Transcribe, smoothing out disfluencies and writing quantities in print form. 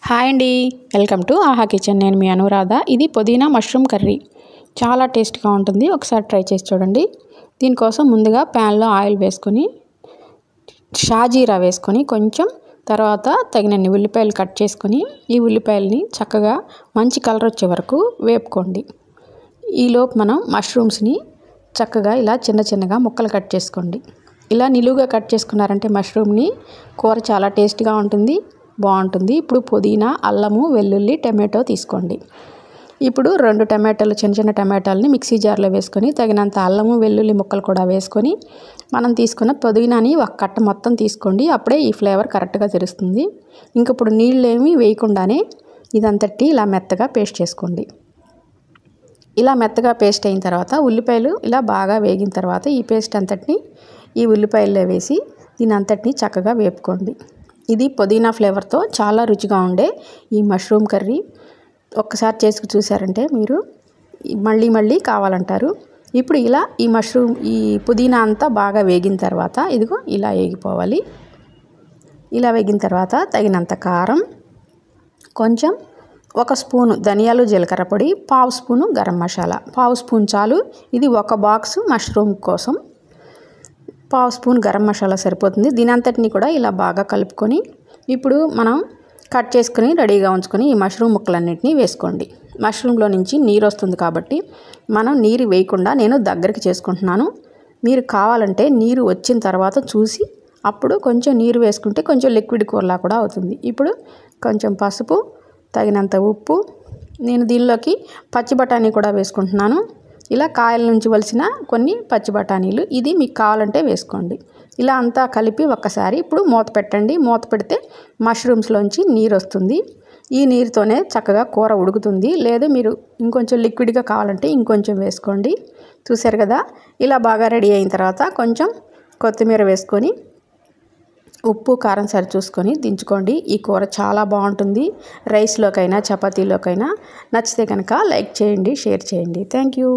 Hi అండి, welcome to ఆహా kitchen. నేను మీ అనురాధ. ఇది పుదీనా మష్రూమ్ కర్రీ చాలా టేస్ట్గా ఉంటుంది. ఒకసారి ట్రై చేసి చూడండి. దీనికోసం ముందుగా ప్యాన్లో ఆయిల్ వేసుకొని షాజీరా వేసుకొని కొంచెం తర్వాత తగినన్ని ఉల్లిపాయలు కట్ చేసుకొని ఈ ఉల్లిపాయలని చక్కగా మంచి కలర్ వచ్చే వరకు వేపుకోండి. ఈలోపు మనం మష్రూమ్స్ని చక్కగా ఇలా చిన్న చిన్నగా ముక్కలు కట్ చేసుకోండి. ఇలా నిలువుగా కట్ చేసుకున్నారంటే మష్రూమ్ని కూర చాలా టేస్ట్గా ఉంటుంది, బాగుంటుంది. ఇప్పుడు పుదీనా, అల్లము, వెల్లుల్లి, టమాటో తీసుకోండి. ఇప్పుడు 2 టమాటాలు, చిన్న చిన్న టమాటాలని మిక్సీ జార్లో వేసుకొని తగినంత అల్లము, వెల్లుల్లి ముక్కలు కూడా వేసుకొని మనం తీసుకున్న పుదీనాని ఒక కట్ట మొత్తం తీసుకోండి. అప్పుడే ఈ ఫ్లేవర్ కరెక్ట్గా తెలుస్తుంది. ఇంక ఇప్పుడు నీళ్ళు ఏమీ వేయకుండానే ఇదంతటి ఇలా మెత్తగా పేస్ట్ చేసుకోండి. ఇలా మెత్తగా పేస్ట్ అయిన తర్వాత ఉల్లిపాయలు ఇలా బాగా వేగిన తర్వాత ఈ పేస్ట్ అంతటిని ఈ ఉల్లిపాయల్లో వేసి దీని అంతటిని చక్కగా వేపుకోండి. ఇది పుదీనా ఫ్లేవర్తో చాలా రుచిగా ఉండే ఈ మష్రూమ్ కర్రీ ఒక్కసారి చేసి చూసారంటే మీరు మళ్ళీ కావాలంటారు. ఇప్పుడు ఇలా ఈ పుదీనా అంతా బాగా వేగిన తర్వాత ఇదిగో ఇలా వేగిపోవాలి. ఇలా వేగిన తర్వాత తగినంత కారం, కొంచెం 1 స్పూను ధనియాలు, జీలకర్ర పొడి, 1/2 స్పూను గరం మసాలా, 1/2 స్పూన్ చాలు. ఇది 1 బాక్స్ మష్రూమ్ కోసం 1/2 స్పూన్ గరం మసాలా సరిపోతుంది. దీని అంతటిని కూడా ఇలా బాగా కలుపుకొని ఇప్పుడు మనం కట్ చేసుకుని రెడీగా ఉంచుకొని ఈ మష్రూమ్ ముక్కలన్నింటినీ వేసుకోండి. మష్రూమ్లో నుంచి నీరు వస్తుంది కాబట్టి మనం నీరు వేయకుండా నేను దగ్గరికి చేసుకుంటున్నాను. మీరు కావాలంటే నీరు వచ్చిన తర్వాత చూసి అప్పుడు కొంచెం నీరు వేసుకుంటే కొంచెం లిక్విడ్ కూరలా కూడా అవుతుంది. ఇప్పుడు కొంచెం పసుపు, తగినంత ఉప్పు, నేను దీనిలోకి పచ్చి బఠానీ కూడా వేసుకుంటున్నాను. ఇలా కాయల నుంచి వలిసిన కొన్ని పచ్చి బఠానీలు, ఇది మీకు కావాలంటే వేసుకోండి. ఇలా అంతా కలిపి ఒక్కసారి ఇప్పుడు మూత పెట్టండి. మూత పెడితే మష్రూమ్స్లోంచి నీరు వస్తుంది. ఈ నీరుతోనే చక్కగా కూర ఉడుకుతుంది. లేదా మీరు ఇంకొంచెం లిక్విడ్గా కావాలంటే ఇంకొంచెం వేసుకోండి. చూసారు కదా, ఇలా బాగా రెడీ అయిన తర్వాత కొంచెం కొత్తిమీర వేసుకొని ఉప్పు, కారం సరి చూసుకొని దించుకోండి. ఈ కూర చాలా బాగుంటుంది. రైస్లోకైనా చపాతీలోకైనా. నచ్చితే కనుక లైక్ చేయండి, షేర్ చేయండి. Thank you.